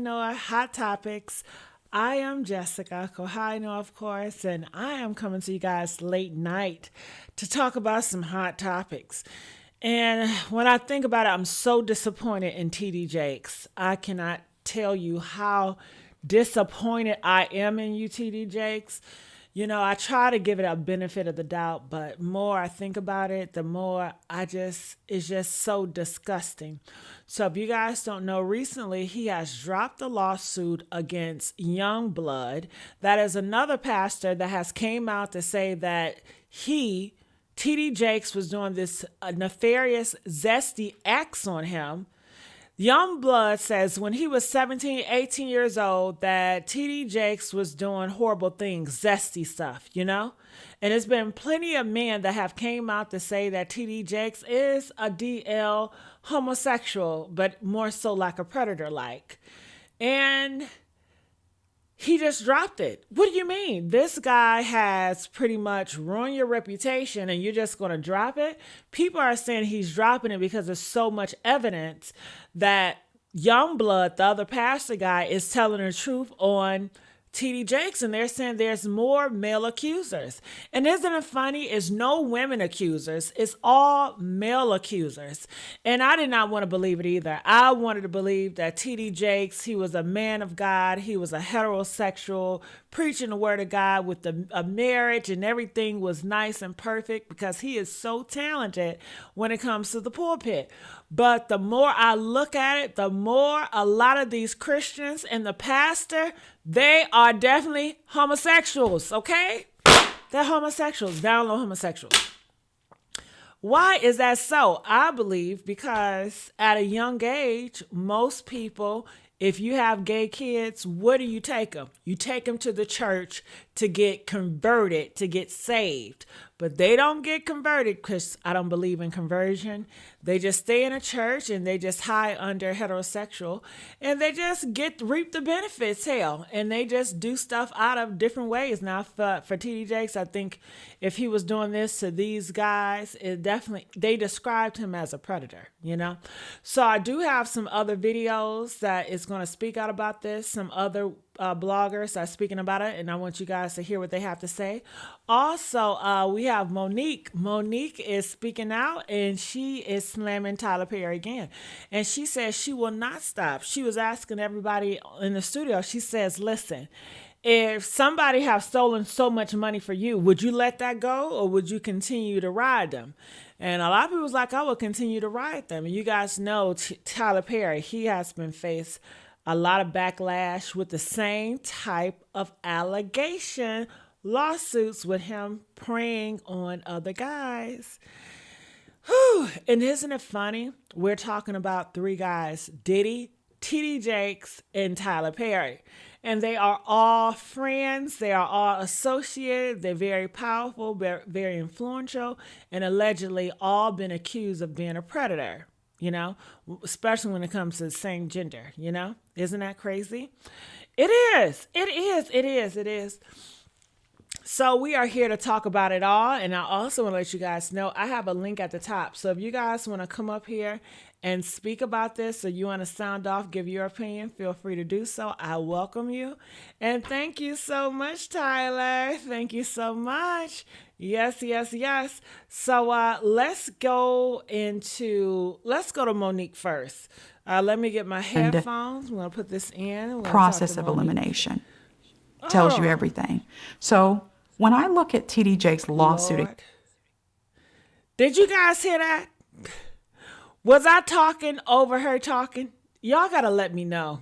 Noah Hot Topics. I am Jessica Kohai, of course, and I am coming to you guys late night to talk about some hot topics. And when I think about it, I'm so disappointed in TD Jakes. I cannot tell you how disappointed I am in you, TD Jakes. I try to give it a benefit of the doubt, but more I think about it, the more it's just so disgusting. So if you guys don't know, recently he has dropped a lawsuit against Youngblood. That is another pastor that has came out to say that TD Jakes, was doing this nefarious, zesty acts on him. Youngblood says when he was 17, 18 years old that TD Jakes was doing horrible things, zesty stuff, And there's been plenty of men that have came out to say that TD Jakes is a DL homosexual, but more so like a predator like. And he just dropped it. What do you mean? This guy has pretty much ruined your reputation and you're just going to drop it? People are saying he's dropping it because there's so much evidence that Youngblood, the other pastor guy, is telling the truth on TD Jakes, and they're saying there's more male accusers. And isn't it funny? It's no women accusers. It's all male accusers. And I did not want to believe it either. I wanted to believe that TD Jakes, he was a man of God. He was a heterosexual, preaching the word of God with a marriage, and everything was nice and perfect because he is so talented when it comes to the pulpit. But the more I look at it, the more a lot of these Christians and the pastor, they are definitely homosexuals, okay? They're homosexuals, down low homosexuals. Why is that so? I believe because at a young age, most people, if you have gay kids, where do you take them? You take them to the church to get converted, to get saved. But they don't get converted because I don't believe in conversion. They just stay in a church and they just hide under heterosexual and they just reap the benefits, hell. And they just do stuff out of different ways. Now, for TD Jakes, I think if he was doing this to these guys, they described him as a predator, So I do have some other videos that is going to speak out about this. Some other bloggers are speaking about it, and I want you guys to hear what they have to say. Also, we have Monique. Monique is speaking out, and she is slamming Tyler Perry again. And she says she will not stop. She was asking everybody in the studio. She says, listen, if somebody have stolen so much money for you, would you let that go, or would you continue to ride them? And a lot of people was like, I will continue to ride them. And you guys know Tyler Perry, he has been faced a lot of backlash with the same type of allegation, lawsuits with him preying on other guys. Whew. And isn't it funny? We're talking about three guys, Diddy, TD Jakes, and Tyler Perry. And they are all friends. They are all associated. They're very powerful, very influential, and allegedly all been accused of being a predator. Especially when it comes to the same gender, Isn't that crazy? It is. So we are here to talk about it all. And I also want to let you guys know, I have a link at the top. So if you guys want to come up here and speak about this, or you want to sound off, give your opinion, feel free to do so. I welcome you. And thank you so much, Tyler. Thank you so much. Yes. So let's go to Monique first. Let me get my headphones. I'm going to put this in. Process of elimination tells you everything. So when I look at TD Jakes' lawsuit. Lord. Did you guys hear that? Was I talking over her talking? Y'all got to let me know.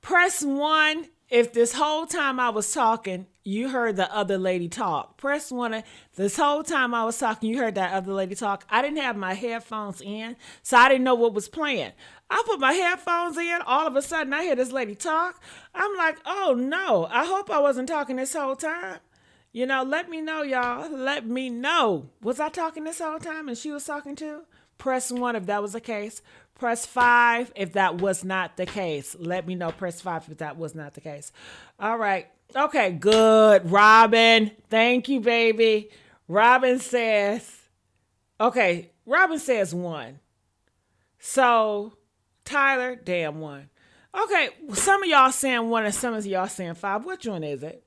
Press 1 if this whole time I was talking, you heard the other lady talk. Press 1. This whole time I was talking, you heard that other lady talk. I didn't have my headphones in, so I didn't know what was playing. I put my headphones in. All of a sudden, I hear this lady talk. I'm like, oh, no. I hope I wasn't talking this whole time. Let me know, y'all. Let me know. Was I talking this whole time and she was talking too? Press 1 if that was the case. Press 5 if that was not the case. Let me know. Press 5 if that was not the case. All right. Okay, good. Robin, thank you, baby. Robin says 1. So, Tyler, damn 1. Okay, some of y'all saying 1 and some of y'all saying 5. Which one is it?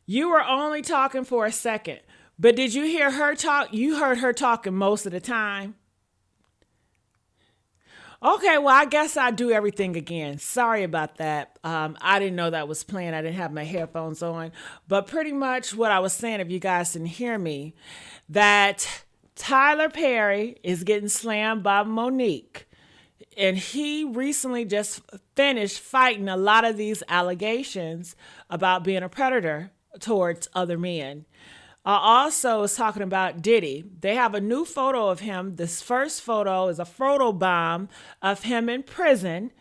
You were only talking for a second, but did you hear her talk? You heard her talking most of the time. Okay, well, I guess I do everything again. Sorry about that. I didn't know that was playing. I didn't have my headphones on. But pretty much what I was saying, if you guys didn't hear me, that Tyler Perry is getting slammed by Monique. And he recently just finished fighting a lot of these allegations about being a predator towards other men. Also is talking about Diddy. They have a new photo of him. This first photo is a photo bomb of him in prison.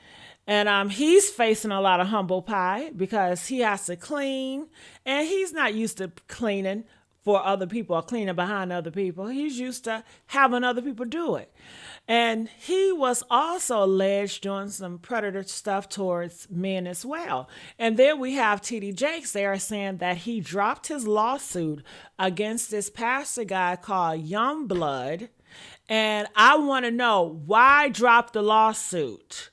And he's facing a lot of humble pie because he has to clean. And he's not used to cleaning for other people or cleaning behind other people. He's used to having other people do it. And he was also alleged doing some predator stuff towards men as well. And then we have TD Jakes. They are saying that he dropped his lawsuit against this pastor guy called Youngblood. And I want to know, why drop the lawsuit?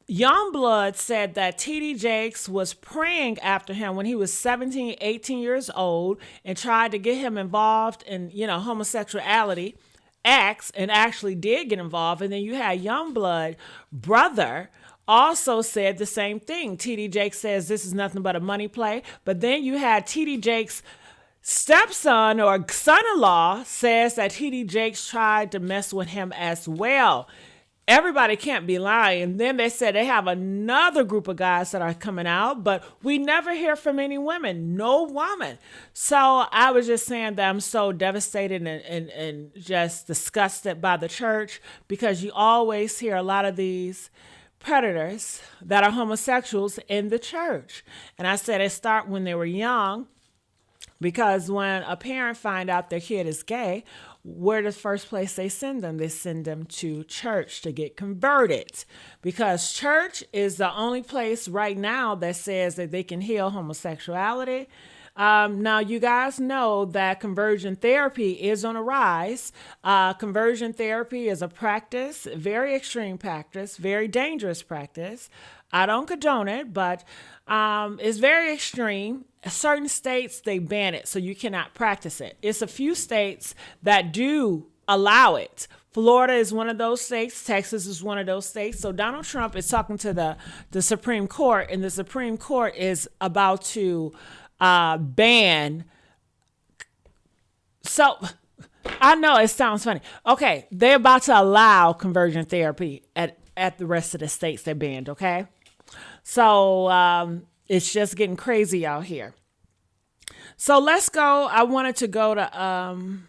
Youngblood said that TD Jakes was praying after him when he was 17, 18 years old and tried to get him involved in, homosexuality acts, and actually did get involved. And then you had Youngblood brother also said the same thing. TD Jakes says this is nothing but a money play. But then you had TD Jakes stepson or son-in-law says that TD Jakes tried to mess with him as well. Everybody can't be lying. Then they said they have another group of guys that are coming out, but we never hear from any women, no woman. So I was just saying that I'm so devastated and just disgusted by the church, because you always hear a lot of these predators that are homosexuals in the church. And I said it start when they were young, because when a parent find out their kid is gay, where the first place they send them? They send them to church to get converted, because church is the only place right now that says that they can heal homosexuality. Now, you guys know that conversion therapy is on a rise. Conversion therapy is a practice, very extreme practice, very dangerous practice. I don't condone it, but it's very extreme. Certain states, they ban it, so you cannot practice it. It's a few states that do allow it. Florida is one of those states. Texas is one of those states. So Donald Trump is talking to the Supreme Court, and the Supreme Court is about to ban. So I know it sounds funny. Okay, they're about to allow conversion therapy at the rest of the states they banned, okay? So it's just getting crazy out here. So let's go. I wanted to go to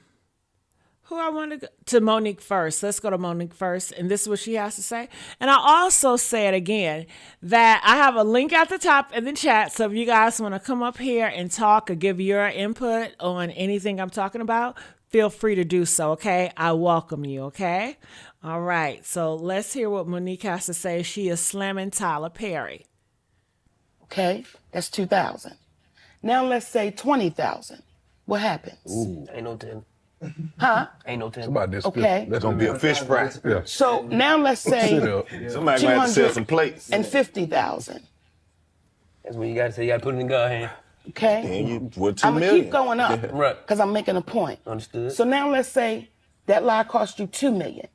to Monique first. Let's go to Monique first, and this is what she has to say. And I also said again that I have a link at the top in the chat, so if you guys want to come up here and talk or give your input on anything I'm talking about, feel free to do so, okay? I welcome you, okay? All right, so let's hear what Monique has to say. She is slamming Tyler Perry. Okay, that's 2,000. Now let's say 20,000. What happens? Ooh. Ain't no 10. Huh? Ain't no 10. Somebody that's okay. That's gonna be a fish fry. Yeah. So now let's say somebody might have to sell some plates. And 50,000. That's what you gotta say. You gotta put it in God's hand. Okay. And you what, 2 I'm gonna million? keep going up, Right? Because I'm making a point. Understood. So now let's say that lie cost you $2 million.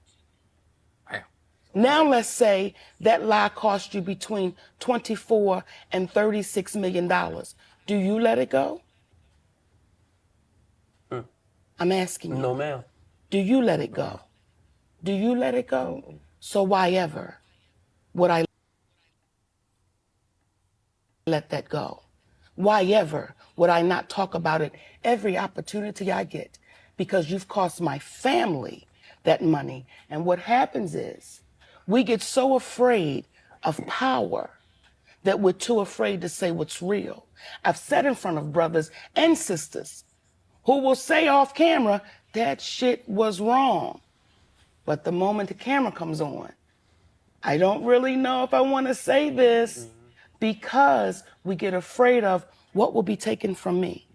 Now let's say that lie cost you between $24 and $36 million. Do you let it go? I'm asking you. No, ma'am. Do you let it go? Do you let it go? So why ever would I let that go? Why ever would I not talk about it every opportunity I get? Because you've cost my family that money. And what happens is we get so afraid of power that we're too afraid to say what's real. I've sat in front of brothers and sisters who will say off camera, that shit was wrong. But the moment the camera comes on, I don't really know if I want to say this, because we get afraid of what will be taken from me.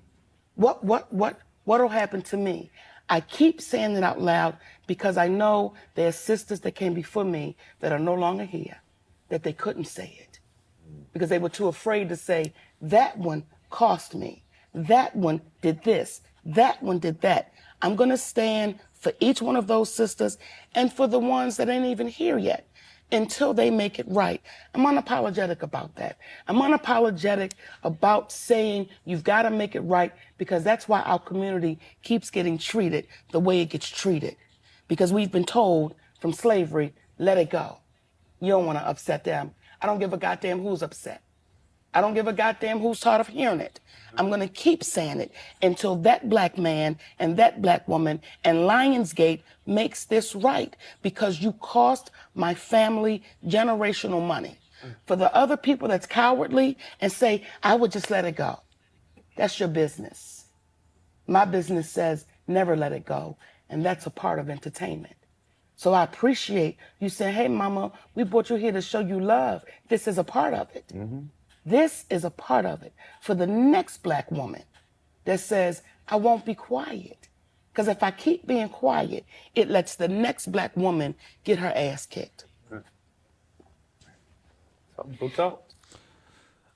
What'll happen to me? I keep saying it out loud because I know there's sisters that came before me that are no longer here. that they couldn't say it because they were too afraid to say, that one cost me. That one did this. That one did that. I'm going to stand for each one of those sisters and for the ones that ain't even here yet until they make it right. I'm unapologetic about that. I'm unapologetic about saying you've got to make it right because that's why our community keeps getting treated the way it gets treated. Because we've been told from slavery, let it go. You don't want to upset them. I don't give a goddamn who's upset. I don't give a goddamn who's tired of hearing it. I'm going to keep saying it until that black man and that black woman and Lionsgate makes this right because you cost my family generational money. For the other people that's cowardly and say, I would just let it go. That's your business. My business says never let it go. And that's a part of entertainment. So I appreciate you saying, hey, mama, we brought you here to show you love. This is a part of it. This is a part of it for the next black woman that says, I won't be quiet. Because if I keep being quiet, it lets the next black woman get her ass kicked. Go talk.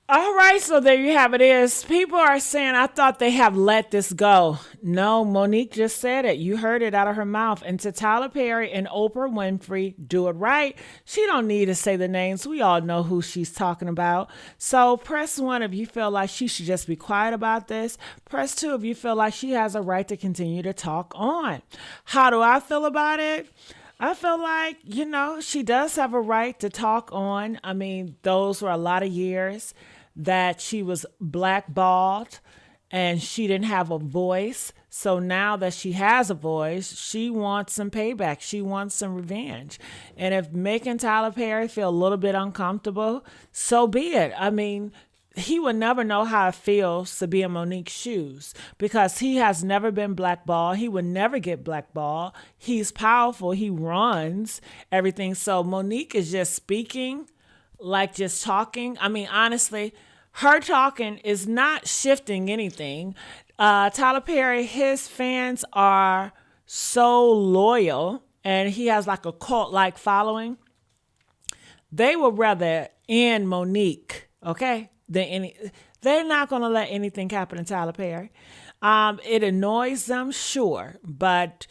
All right, so there you have it is. People are saying, I thought they have let this go. No, Monique just said it. You heard it out of her mouth. And to Tyler Perry and Oprah Winfrey, do it right. She don't need to say the names. We all know who she's talking about. So press 1 if you feel like she should just be quiet about this. Press 2 if you feel like she has a right to continue to talk on. How do I feel about it? I feel like, she does have a right to talk on. I mean, those were a lot of years that she was blackballed and she didn't have a voice. So now that she has a voice, she wants some payback. She wants some revenge. And if making Tyler Perry feel a little bit uncomfortable, so be it. I mean, he would never know how it feels to be in Monique's shoes because he has never been blackballed. He would never get blackballed. He's powerful. He runs everything. So Monique is just speaking, like just talking. I mean, honestly, her talking is not shifting anything. Tyler Perry, his fans are so loyal and he has like a cult-like following. They would rather end Monique, okay? They're not going to let anything happen to Tyler Perry. It annoys them, sure, but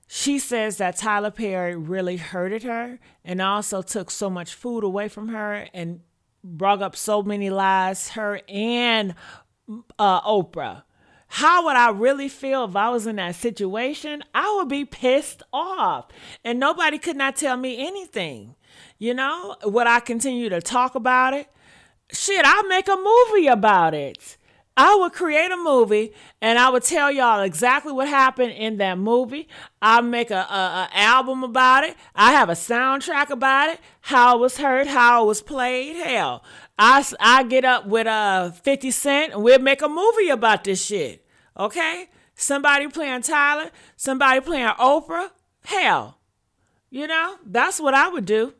she says that Tyler Perry really hurted her and also took so much food away from her and brought up so many lies, her and Oprah. How would I really feel if I was in that situation? I would be pissed off and nobody could not tell me anything. Would I continue to talk about it? Shit, I'll make a movie about it. I would create a movie and I would tell y'all exactly what happened in that movie. I'll make a album about it. I have a soundtrack about it, how it was heard, how it was played. Hell, I get up with 50 Cent and we'll make a movie about this shit. Okay? Somebody playing Tyler, somebody playing Oprah. Hell, that's what I would do.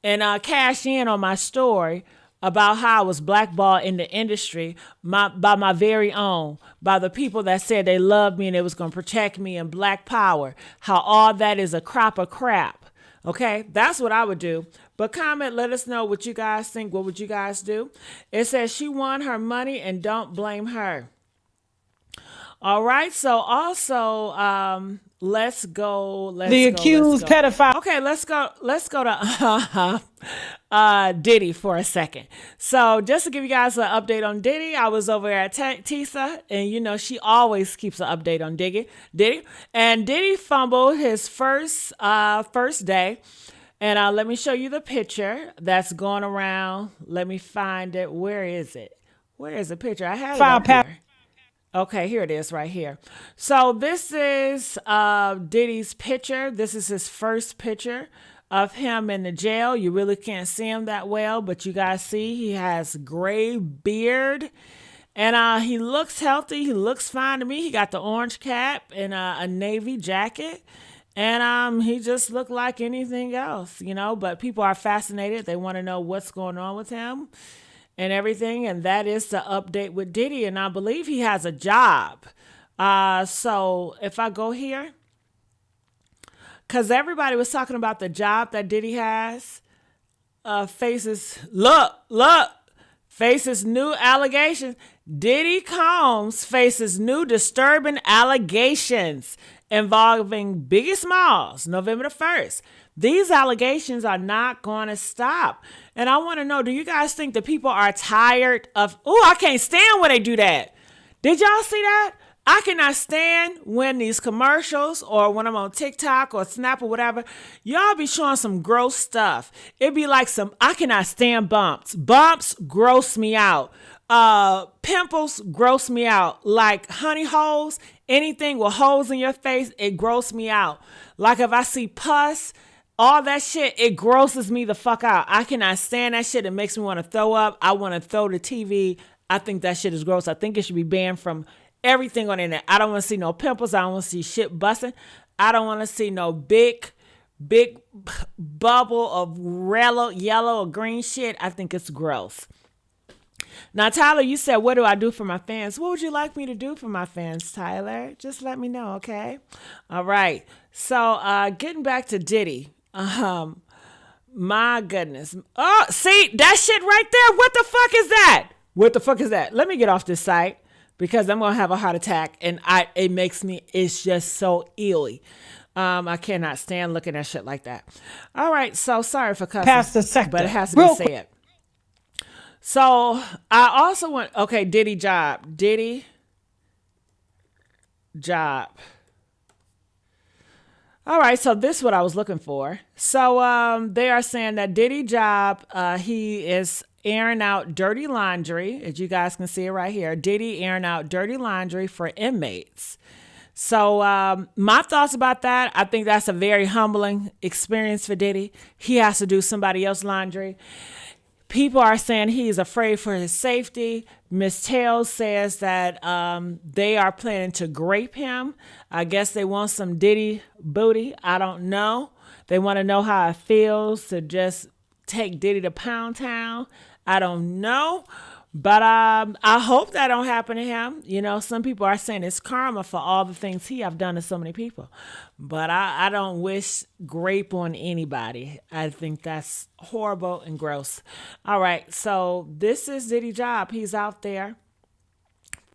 And cash in on my story about how I was blackballed in the industry by my very own, by the people that said they loved me and they was going to protect me and black power, how all that is a crop of crap. Okay, that's what I would do. But comment, let us know what you guys think. What would you guys do? It says she won her money and don't blame her. All right, so also let's go. The accused pedophile. Okay, let's go to Diddy for a second. So just to give you guys an update on Diddy, I was over at Tisa, and she always keeps an update on Diddy. And Diddy fumbled his first day. And let me show you the picture that's going around. Let me find it. Where is it? Where is the picture? I have it up here. Okay, here it is right here. So this is Diddy's picture. This is his first picture of him in the jail. You really can't see him that well, but you guys see he has gray beard. And he looks healthy. He looks fine to me. He got the orange cap and a navy jacket. And he just looked like anything else, But people are fascinated. They want to know what's going on with him and everything, and that is the update with Diddy, and I believe he has a job. So if I go here, because everybody was talking about the job that Diddy has, faces new allegations. Diddy Combs faces new disturbing allegations involving Biggie Smalls, November the 1st. These allegations are not going to stop. And I want to know, do you guys think that people are tired of, I can't stand when they do that. Did y'all see that? I cannot stand when these commercials or when I'm on TikTok or Snap or whatever, y'all be showing some gross stuff. It'd be like I cannot stand bumps. Bumps gross me out. Pimples gross me out. Like honey holes, anything with holes in your face, it gross me out. Like if I see pus, all that shit, it grosses me the fuck out. I cannot stand that shit. It makes me want to throw up. I want to throw the TV. I think that shit is gross. I think it should be banned from everything on the internet. I don't want to see no pimples. I don't want to see shit busting. I don't want to see no big bubble of yellow or green shit. I think it's gross. Now, Tyler, you said, what do I do for my fans? What would you like me to do for my fans, Tyler? Just let me know, okay? All right. So, getting back to Diddy. My goodness. Oh, see, that shit right there. What the fuck is that? What the fuck is that? Let me get off this site because I'm going to have a heart attack. And it's just so eerie. I cannot stand looking at shit like that. All right. So, sorry for cussing. Past the sector. But it has to be said. So I also want, Diddy job. All right, so this is what I was looking for. So they are saying that Diddy job, he is airing out dirty laundry, as you guys can see it right here. Diddy airing out dirty laundry for inmates. So my thoughts about that, I think that's a very humbling experience for Diddy. He has to do somebody else's laundry. People are saying he's afraid for his safety. Miss Tails says that they are planning to grape him. I guess they want some Diddy booty. I don't know. They want to know how it feels to just take Diddy to Pound Town. I don't know. But I hope that don't happen to him. You know, some people are saying it's karma for all the things he have done to so many people. But I don't wish grape on anybody. I think that's horrible and gross. All right, so this is Diddy's job. He's out there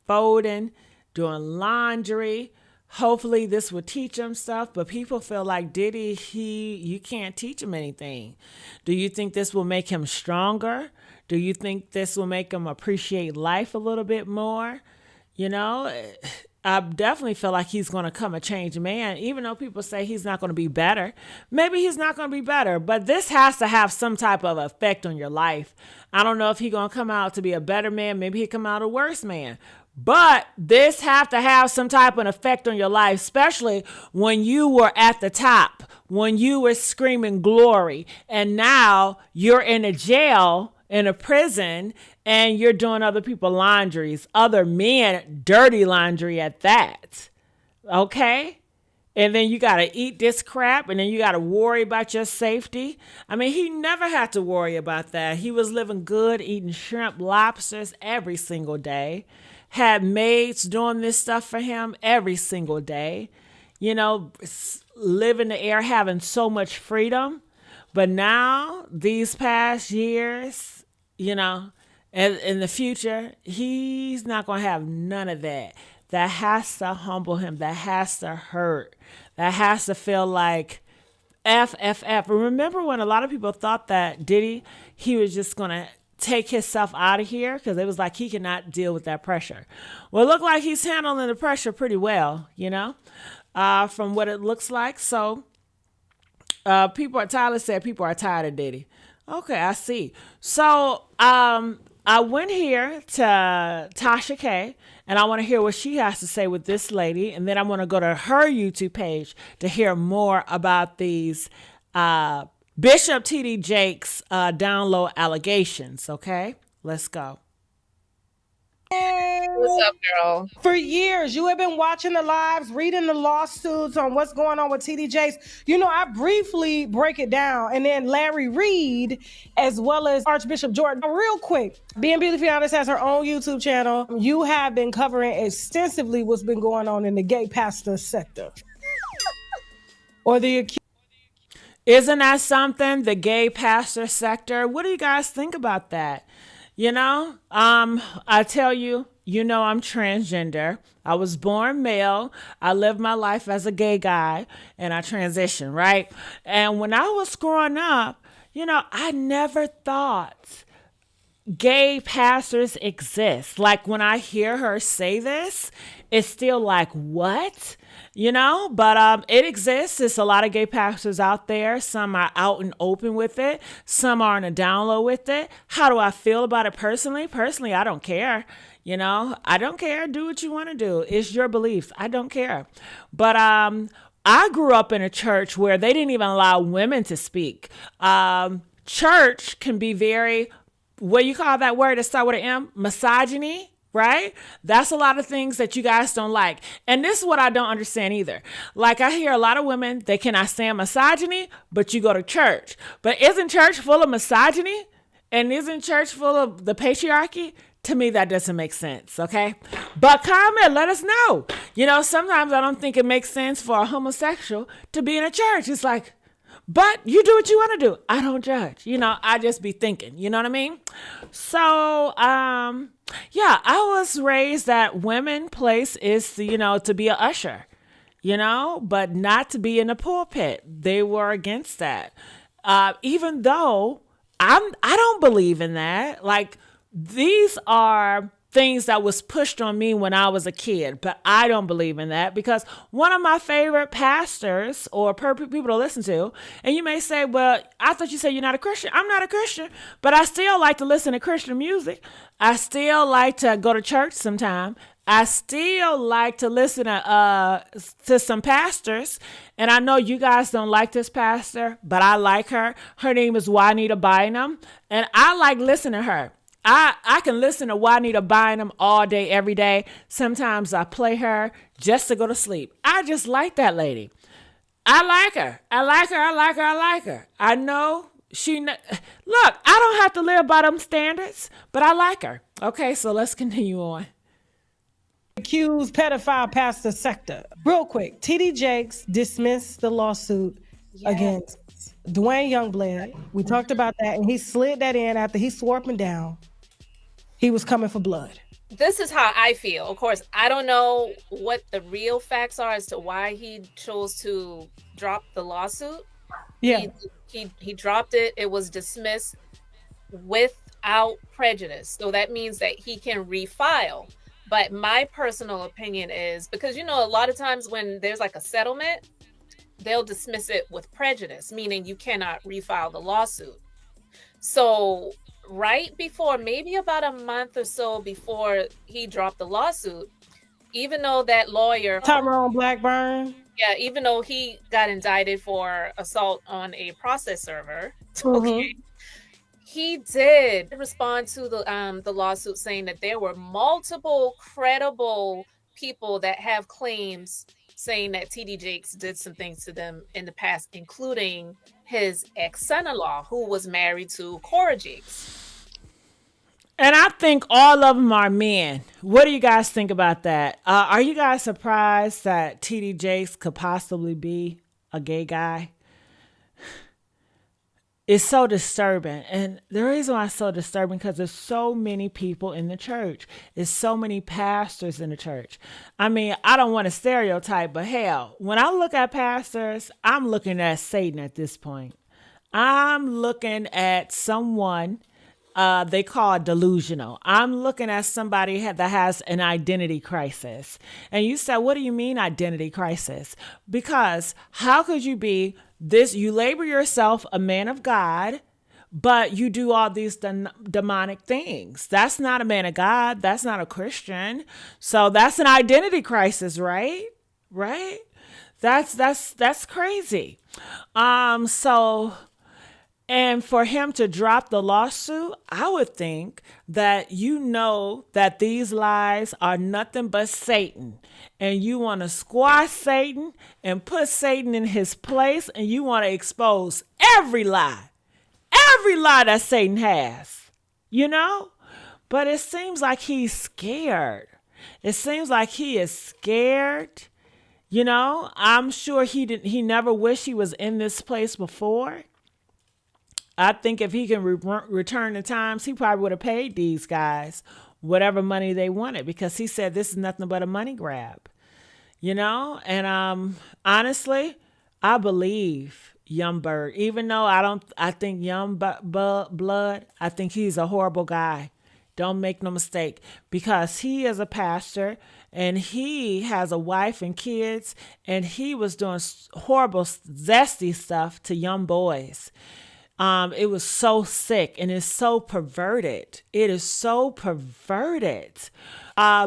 folding, doing laundry. Hopefully this will teach him stuff, but people feel like Diddy, you can't teach him anything. Do you think this will make him stronger? Do you think this will make him appreciate life a little bit more? You know, I definitely feel like he's going to come a changed man, even though people say he's not going to be better. Maybe he's not going to be better, but this has to have some type of effect on your life. I don't know if he's going to come out to be a better man. Maybe he come out a worse man. But this have to have some type of effect on your life, especially when you were at the top, when you were screaming glory, and now you're in a jail, in a prison, and you're doing other people's laundries, other men, dirty laundry at that. Okay? And then you got to eat this crap, and then you got to worry about your safety. I mean, he never had to worry about that. He was living good, eating shrimp, lobsters every single day. Had maids doing this stuff for him every single day. You know, living the air, having so much freedom. But now, these past years, you know, and in the future, he's not going to have none of that. That has to humble him. That has to hurt. That has to feel like F. Remember when a lot of people thought that Diddy, he was just going to take himself out of here because it was like he cannot deal with that pressure. Well, it looked like he's handling the pressure pretty well, you know, from what it looks like. So Tyler said people are tired of Diddy. Okay, I see. So I went here to Tasha K, and I want to hear what she has to say with this lady, and then I want to go to her YouTube page to hear more about these Bishop T.D. Jakes download allegations. Okay, let's go. What's up, girl? For years, you have been watching the lives, reading the lawsuits on what's going on with TD Jakes. You know, I briefly break it down, and then Larry Reed, as well as Archbishop Jordan. Real quick, Being Beautifully Honest has her own YouTube channel. You have been covering extensively what's been going on in the gay pastor sector. Or the accused. Isn't that something? The gay pastor sector. What do you guys think about that? I tell you, I'm transgender. I was born male. I lived my life as a gay guy and I transitioned, right? And when I was growing up, I never thought gay pastors exist. Like when I hear her say this, it's still like, what? But it exists. There's a lot of gay pastors out there. Some are out and open with it. Some are on a down low with it. How do I feel about it personally? Personally, I don't care. I don't care. Do what you want to do. It's your beliefs. I don't care. But I grew up in a church where they didn't even allow women to speak. Church can be very, what do you call that word that start with an M? Misogyny. Right? That's a lot of things that you guys don't like. And this is what I don't understand either. Like I hear a lot of women, they cannot stand misogyny, but you go to church. But isn't church full of misogyny? And isn't church full of the patriarchy? To me, that doesn't make sense, okay? But comment, let us know. Sometimes I don't think it makes sense for a homosexual to be in a church. It's like, but you do what you want to do. I don't judge. I just be thinking. You know what I mean? So, yeah, I was raised that women place is, to be an usher, but not to be in the pulpit. They were against that. Even though I don't believe in that. Like, these are things that was pushed on me when I was a kid, but I don't believe in that because one of my favorite pastors or people to listen to, and you may say, well, I thought you said you're not a Christian. I'm not a Christian, but I still like to listen to Christian music. I still like to go to church sometime. I still like to listen to some pastors, and I know you guys don't like this pastor, but I like her. Her name is Juanita Bynum, and I like listening to her. I can listen to Juanita Bynum all day, every day. Sometimes I play her just to go to sleep. I just like that lady. I like her. I like her. I like her. I like her. I know look, I don't have to live by them standards, but I like her. Okay, so let's continue on. Accused pedophile pastor sector. Real quick, TD Jakes dismissed the lawsuit against Dwayne Youngblood. We talked about that, and he slid that in after he swore up and down he was coming for blood. This is how I feel. Of course, I don't know what the real facts are as to why he chose to drop the lawsuit. Yeah. He dropped it. It was dismissed without prejudice. So that means that he can refile. But my personal opinion is, because, a lot of times when there's like a settlement, they'll dismiss it with prejudice, meaning you cannot refile the lawsuit. So right before, maybe about a month or so before he dropped the lawsuit, even though that lawyer, Tyrone Blackburn, even though he got indicted for assault on a process server, he did respond to the lawsuit saying that there were multiple credible people that have claims saying that TD Jakes did some things to them in the past, including his ex-son-in-law, who was married to Cora Jakes. And I think all of them are men. What do you guys think about that? Are you guys surprised that TD Jakes could possibly be a gay guy? It's so disturbing. And the reason why it's so disturbing because there's so many people in the church. There's so many pastors in the church. I mean, I don't want to stereotype, but hell, when I look at pastors, I'm looking at Satan at this point. I'm looking at someone they call delusional. I'm looking at somebody that has an identity crisis. And you said, what do you mean identity crisis? Because how could you be this, you label yourself a man of God, but you do all these demonic things. That's not a man of God. That's not a Christian. So that's an identity crisis, right? Right? That's crazy. And for him to drop the lawsuit, I would think that that these lies are nothing but Satan. And you want to squash Satan and put Satan in his place, and you want to expose every lie that Satan has, But it seems like he's scared. It seems like he is scared, You know, I'm sure he never wished he was in this place before. I think if he can return the times, he probably would have paid these guys whatever money they wanted, because he said this is nothing but a money grab, you know? And honestly, I believe Young Bird, even though I think Young Blood, I think he's a horrible guy. Don't make no mistake, because he is a pastor and he has a wife and kids, and he was doing horrible, zesty stuff to young boys. It was so sick, and it's so perverted. It is so perverted.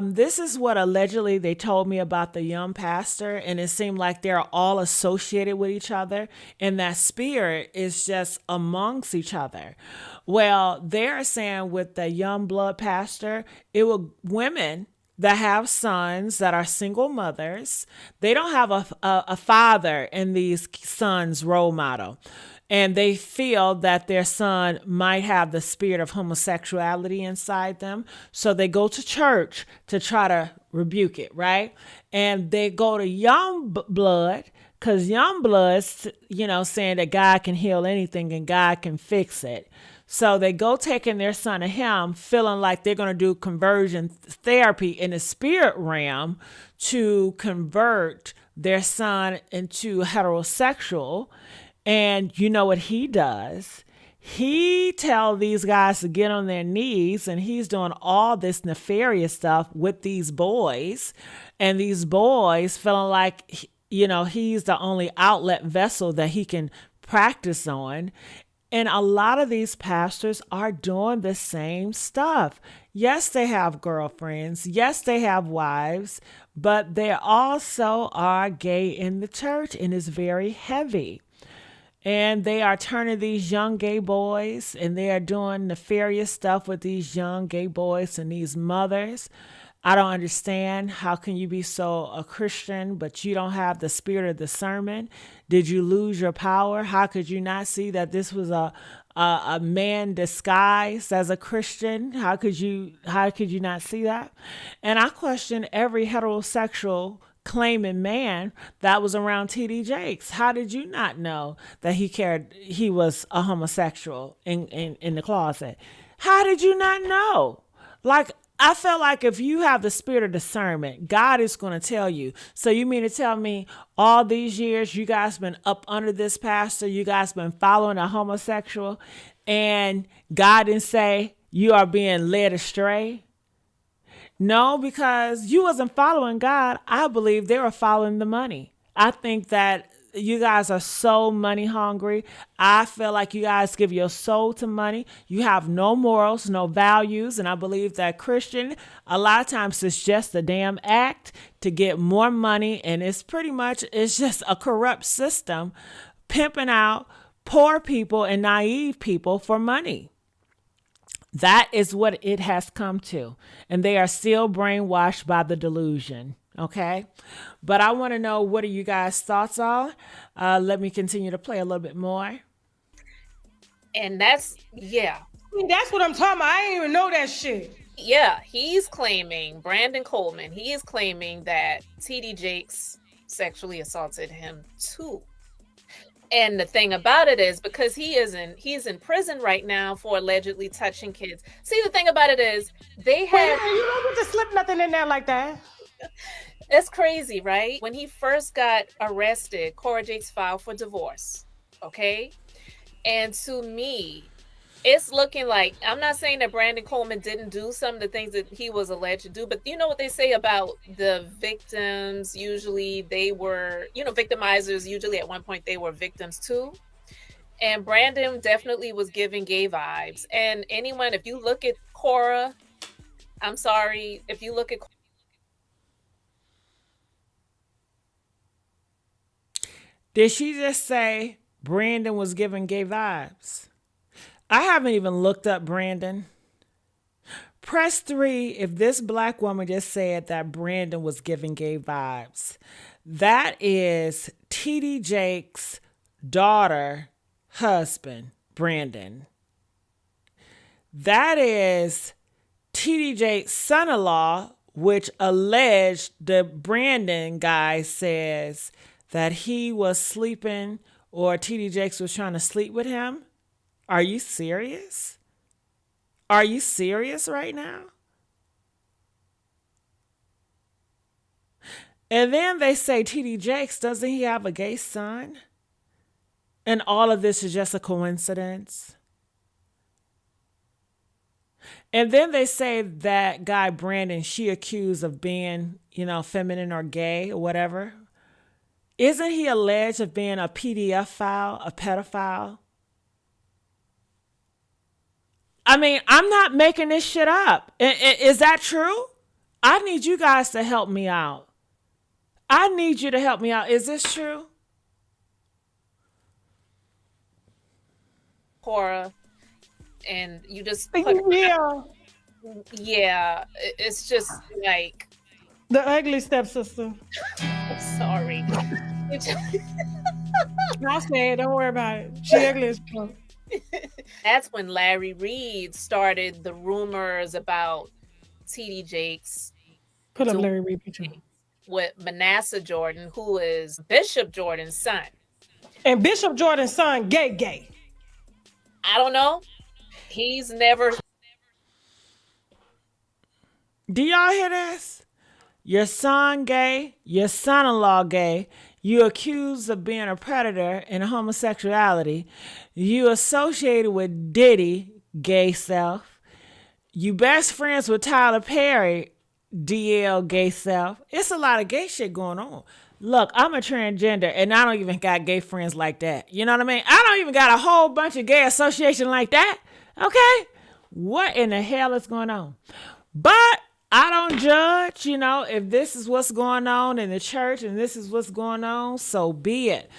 This is what allegedly they told me about the young pastor, and it seemed like they're all associated with each other, and that spirit is just amongst each other. Well, they're saying with the young blood pastor, it were women that have sons that are single mothers. They don't have a father in these sons' role model. And they feel that their son might have the spirit of homosexuality inside them. So they go to church to try to rebuke it, right? And they go to Young Blood, because Young Blood's, saying that God can heal anything and God can fix it. So they go taking their son to him, feeling like they're going to do conversion therapy in the spirit realm to convert their son into heterosexual. And you know what he does? He tells these guys to get on their knees, and he's doing all this nefarious stuff with these boys. And these boys feeling like, he's the only outlet vessel that he can practice on. And a lot of these pastors are doing the same stuff. Yes, they have girlfriends. Yes, they have wives. But they also are gay in the church, and it's very heavy. And they are turning these young gay boys, and they are doing nefarious stuff with these young gay boys and these mothers. I don't understand. How can you be so a Christian, but you don't have the spirit of discernment? Did you lose your power? How could you not see that this was a man disguised as a Christian? How could you not see that? And I question every heterosexual claiming man that was around TD Jakes. How did you not know that he was a homosexual in the closet? How did you not know? Like, I felt like if you have the spirit of discernment, God is going to tell you. So you mean to tell me all these years you guys been up under this pastor, you guys been following a homosexual, and God didn't say you are being led astray? No, because you wasn't following God. I believe they were following the money. I think that you guys are so money hungry. I feel like you guys give your soul to money. You have no morals, no values. And I believe that Christian, a lot of times it's just a damn act to get more money. And it's just a corrupt system pimping out poor people and naive people for money. That is what it has come to. And they are still brainwashed by the delusion. Okay. But I want to know, what are you guys' thoughts on? Let me continue to play a little bit more. And that's what I'm talking about. I didn't even know that shit. Yeah, he's claiming, Brandon Coleman, he is claiming that TD Jakes sexually assaulted him too. And the thing about it is, because he's in prison right now for allegedly touching kids. See, the thing about it is, they had... You don't get to slip nothing in there like that. It's crazy, right? When he first got arrested, Cora Jakes filed for divorce, okay? And to me, it's looking like, I'm not saying that Brandon Coleman didn't do some of the things that he was alleged to do, but you know what they say about the victims? Usually they were, victimizers, usually at one point they were victims too. And Brandon definitely was giving gay vibes. And anyone, if you look at Cora, I'm sorry, if you look at... Did she just say Brandon was giving gay vibes? I haven't even looked up Brandon. Press 3 if this black woman just said that Brandon was giving gay vibes. That is TD Jakes' daughter, husband, Brandon. That is TD Jakes' son-in-law, which alleged the Brandon guy says that he was sleeping or TD Jakes was trying to sleep with him. Are you serious? Are you serious right now? And then they say TD Jakes, doesn't he have a gay son? And all of this is just a coincidence. And then they say that guy Brandon, she accused of being, feminine or gay or whatever. Isn't he alleged of being a PDF file, a pedophile? I mean, I'm not making this shit up. Is that true? I need you guys to help me out. I need you to help me out. Is this true? Cora, and you just put, Yeah, it's just like the ugly stepsister. sorry. I say it, don't worry about it. She ugly as fuck. That's when Larry Reid started the rumors about TD Jakes Put up Larry Reid picture. with Manasseh Jordan, who is Bishop Jordan's son. And Bishop Jordan's son, gay. I don't know. He's never. Do y'all hear this? Your son gay, your son-in-law gay, you accused of being a predator and homosexuality, you associated with Diddy, gay self, you best friends with Tyler Perry, DL, gay self. It's a lot of gay shit going on. Look, I'm a transgender and I don't even got gay friends like that. You know what I mean? I don't even got a whole bunch of gay association like that. Okay? What in the hell is going on? But I don't judge, if this is what's going on in the church and this is what's going on, so be it.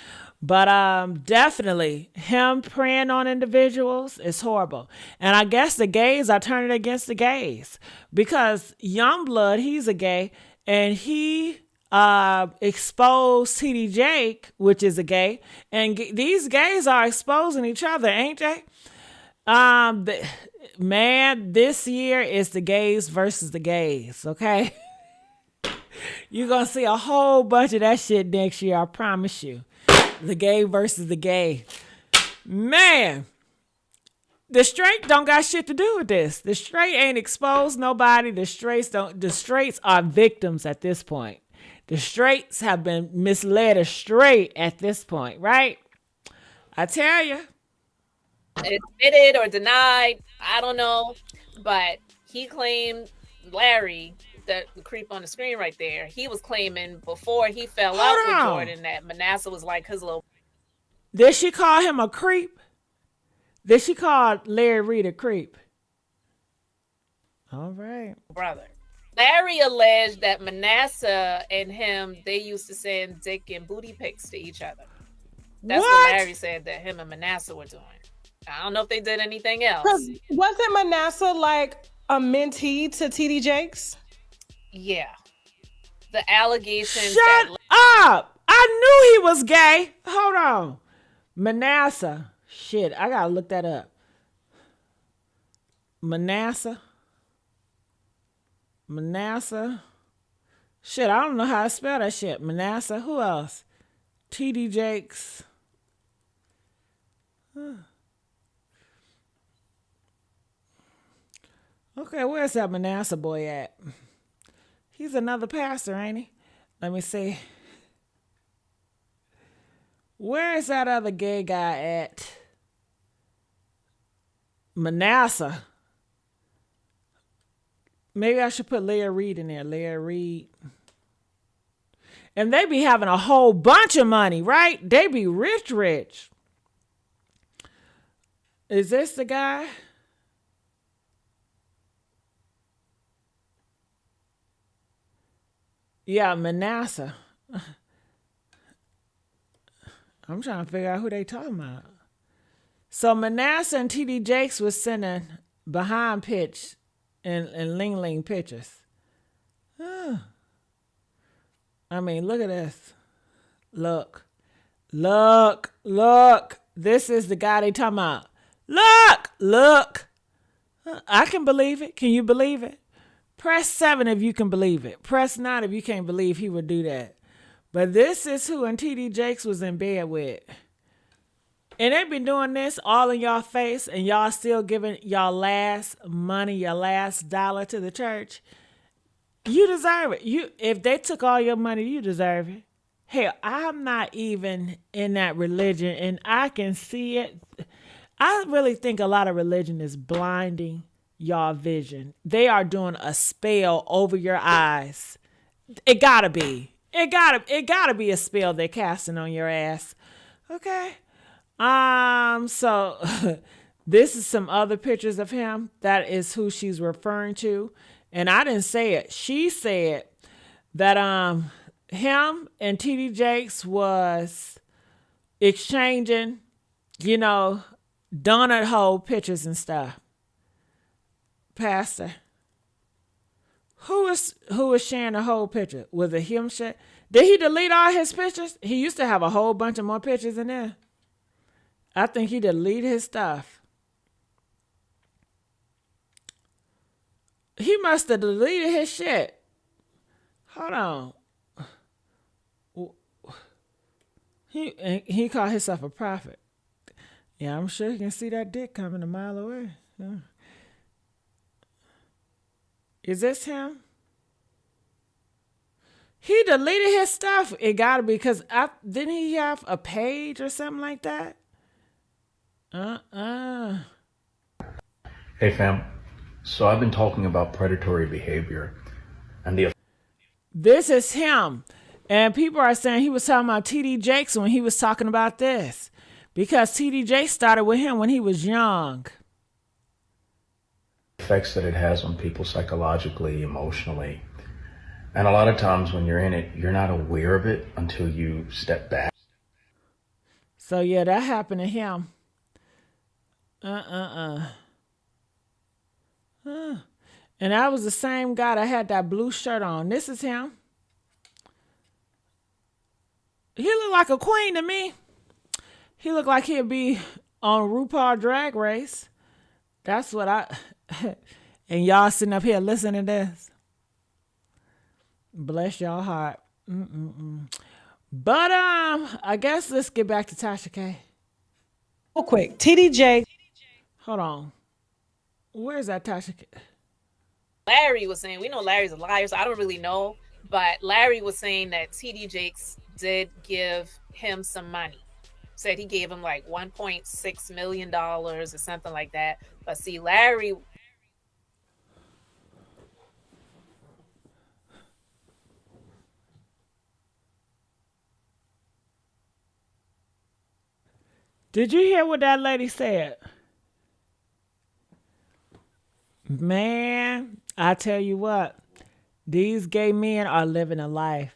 But definitely him preying on individuals is horrible. And I guess the gays are turning against the gays because Youngblood, he's a gay, and he exposed TD Jake, which is a gay, and these gays are exposing each other, ain't they? Man, this year is the gays versus the gays, okay? You're going to see a whole bunch of that shit next year, I promise you. The gay versus the gay. Man, the straight don't got shit to do with this. The straight ain't exposed nobody. The straights are victims at this point. The straights have been misled astray at this point, right? I tell you. Admitted or denied, I don't know, but he claimed, Larry, the creep on the screen right there, he was claiming before he fell out with Jordan that Manasseh was like his little. Did she call him a creep? Did she call Larry Reid a creep? All right. Brother. Larry alleged that Manasseh and him, they used to send dick and booty pics to each other. That's what Larry said that him and Manasseh were doing. I don't know if they did anything else. Wasn't Manasseh like a mentee to TD Jakes? Yeah. The allegations. Shut up! I knew he was gay. Hold on. Manasseh. Shit, I gotta look that up. Manasseh. Shit, I don't know how to spell that shit. Manasseh. Who else? TD Jakes. Okay, where's that Manasseh boy at? He's another pastor, ain't he? Let me see. Where is that other gay guy at? Manasseh. Maybe I should put Larry Reid in there. Larry Reid. And they be having a whole bunch of money, right? They be rich. Is this the guy? Yeah, Manasseh. I'm trying to figure out who they talking about. So Manasseh and TD Jakes was sending behind pitch and ling pictures. I mean, look at this. Look. This is the guy they talking about. Look. I can believe it. Can you believe it? Press 7 if you can believe it. Press 9 if you can't believe he would do that. But this is who and TD Jakes was in bed with. And they've been doing this all in y'all face, and y'all still giving y'all last money, your last dollar to the church. You deserve it. If they took all your money, you deserve it. Hell, I'm not even in that religion, and I can see it. I really think a lot of religion is blinding y'all vision. They are doing a spell over your eyes. It gotta be. It gotta be a spell they're casting on your ass. Okay. So this is some other pictures of him. That is who she's referring to. And I didn't say it. She said that him and TD Jakes was exchanging, donut hole pictures and stuff. Pastor, who is sharing the whole picture? Was it him? Did he delete all his pictures? He used to have a whole bunch of more pictures in there. I think he deleted his stuff. He must have deleted his shit. Hold on. He called himself a prophet. Yeah, I'm sure you can see that dick coming a mile away. Yeah. Is this him? He deleted his stuff. It gotta be because didn't he have a page or something like that? Hey fam, so I've been talking about predatory behavior and this is him. And people are saying he was talking about TD Jakes when he was talking about this. Because TD Jakes started with him when he was young. effects that it has on people psychologically, emotionally. And a lot of times when you're in it, you're not aware of it until you step back. So yeah, that happened to him. And that was the same guy that had that blue shirt on. This is him. He looked like a queen to me. He looked like he'd be on RuPaul Drag Race. That's what and y'all sitting up here listening to this. Bless y'all heart. But I guess let's get back to Tasha K. Real quick, TD Jakes. Hold on. Where's that Tasha K? Larry was saying, we know Larry's a liar, so I don't really know. But Larry was saying that TD Jakes did give him some money. Said he gave him like $1.6 million or something like that. But see, Larry. Did you hear what that lady said? Man, I tell you what, these gay men are living a life.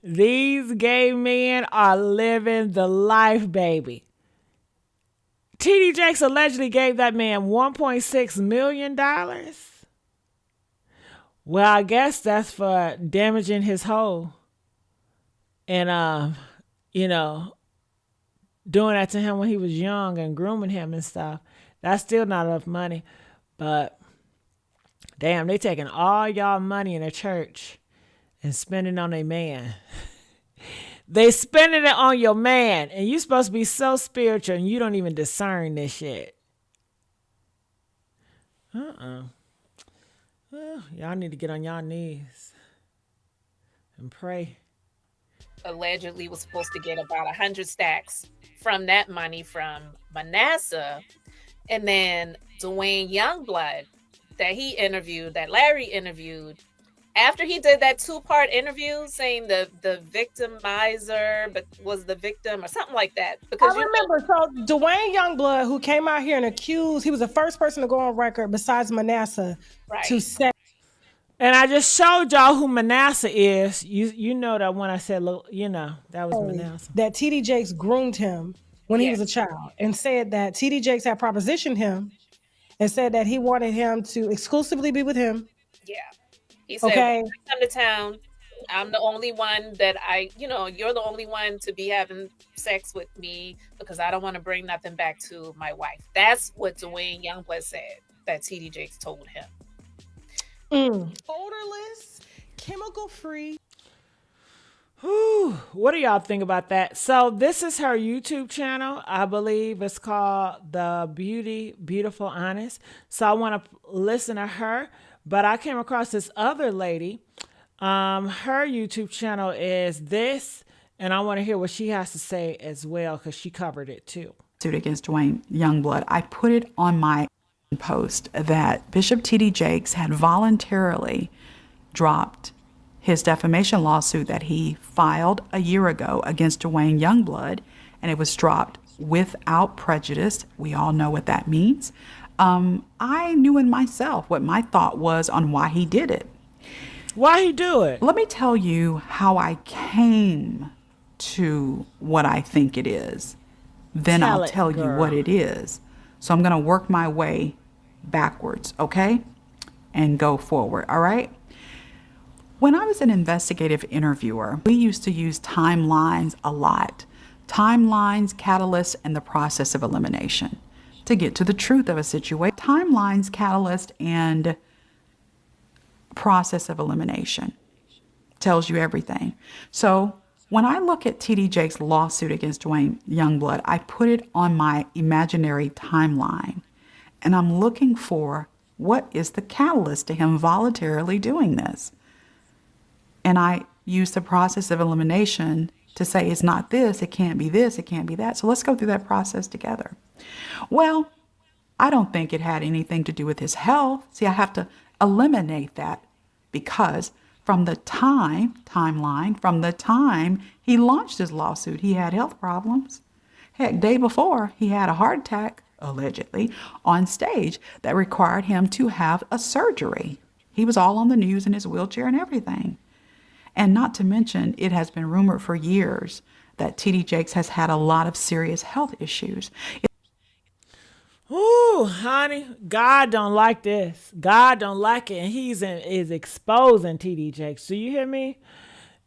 These gay men are living the life, baby. TD Jakes allegedly gave that man $1.6 million. Well, I guess that's for damaging his hoe. And, doing that to him when he was young and grooming him and stuff. That's still not enough money. But, damn, they taking all y'all money in the church and spending on a man. They spending it on your man. And you supposed to be so spiritual and you don't even discern this shit. Well, y'all need to get on y'all knees and pray. Allegedly was supposed to get about 100 stacks from that money from Manasseh. And then Dwayne Youngblood that Larry interviewed, after he did that 2-part interview saying the victimizer but was the victim or something like that. Because I remember, so Dwayne Youngblood, who came out here and accused, he was the first person to go on record besides Manasseh to say. And I just showed y'all who Manasseh is. You know that when I said, that was Manasseh. That TD Jakes groomed him when he was a child and said that TD Jakes had propositioned him and said that he wanted him to exclusively be with him. Yeah. He said, when I come to town, I'm the only one that you're the only one to be having sex with me because I don't want to bring nothing back to my wife. That's what Dwayne Youngblood said that TD Jakes told him. Odorless, chemical free. Whew, what do y'all think about that? So this is her YouTube channel. I believe it's called The Beautiful Honest. So I want to listen to her, but I came across this other lady. Her YouTube channel is this, and I want to hear what she has to say as well, because she covered it too. Suit against Dwayne Youngblood. I put it on my post that Bishop T.D. Jakes had voluntarily dropped his defamation lawsuit that he filed a year ago against Dwayne Youngblood, and it was dropped without prejudice. We all know what that means. I knew in myself what my thought was on why he did it. Why he do it? Let me tell you how I came to what I think it is. Then I'll tell you what it is. So I'm going to work my way backwards, okay? And go forward, all right? When I was an investigative interviewer, we used to use timelines a lot. Timelines, catalysts, and the process of elimination to get to the truth of a situation. Timelines, catalyst, and process of elimination tells you everything. So when I look at T.D. Jakes' lawsuit against Dwayne Youngblood, I put it on my imaginary timeline, and I'm looking for what is the catalyst to him voluntarily doing this. And I use the process of elimination to say it's not this, it can't be this, it can't be that. So let's go through that process together. Well, I don't think it had anything to do with his health. See, I have to eliminate that because from the timeline, from the time he launched his lawsuit, he had health problems. Heck, day before, he had a heart attack, allegedly, on stage that required him to have a surgery. He was all on the news in his wheelchair and everything. And not to mention, it has been rumored for years that T.D. Jakes has had a lot of serious health issues. Ooh, honey, God don't like this. God don't like it, and is exposing T.D. Jakes. Do you hear me?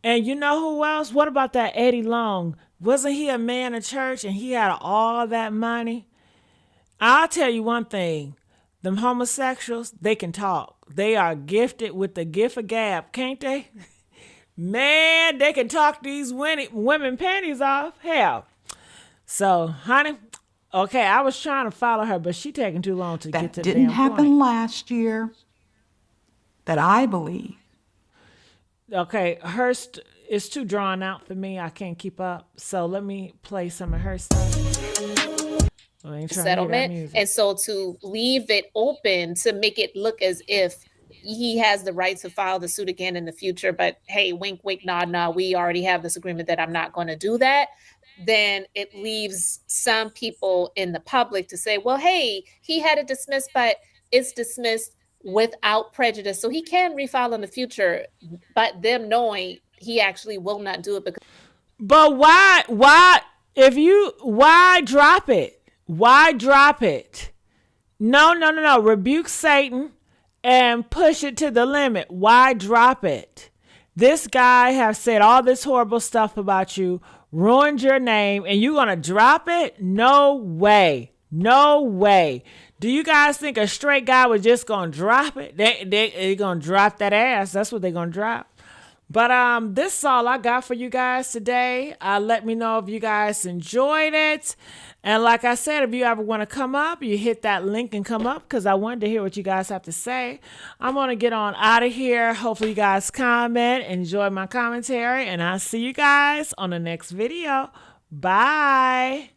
And you know who else? What about that Eddie Long? Wasn't he a man of church and he had all that money? I'll tell you one thing. Them homosexuals, they can talk. They are gifted with the gift of gab, can't they? Man, they can talk these women panties off. Hell. So, honey, okay, I was trying to follow her, but she taking too long to get to the damn point. That didn't happen last year, that I believe. Okay, hers is too drawn out for me. I can't keep up. So let me play some of her stuff. Settlement. And so to leave it open to make it look as if he has the right to file the suit again in the future, but hey, wink, wink, nod, nod, we already have this agreement that I'm not going to do that, then it leaves some people in the public to say, well, hey, he had it dismissed, but it's dismissed without prejudice. So he can refile in the future, but them knowing he actually will not do it. But why drop it? Why drop it? No. Rebuke Satan and push it to the limit. Why drop it? This guy have said all this horrible stuff about you, ruined your name, and you gonna drop it? No way. No way. Do you guys think a straight guy was just gonna drop it? They gonna drop that ass. That's what they gonna drop. But this is all I got for you guys today. Let me know if you guys enjoyed it. And like I said, if you ever want to come up, you hit that link and come up, because I wanted to hear what you guys have to say. I'm going to get on out of here. Hopefully you guys comment, enjoy my commentary, and I'll see you guys on the next video. Bye.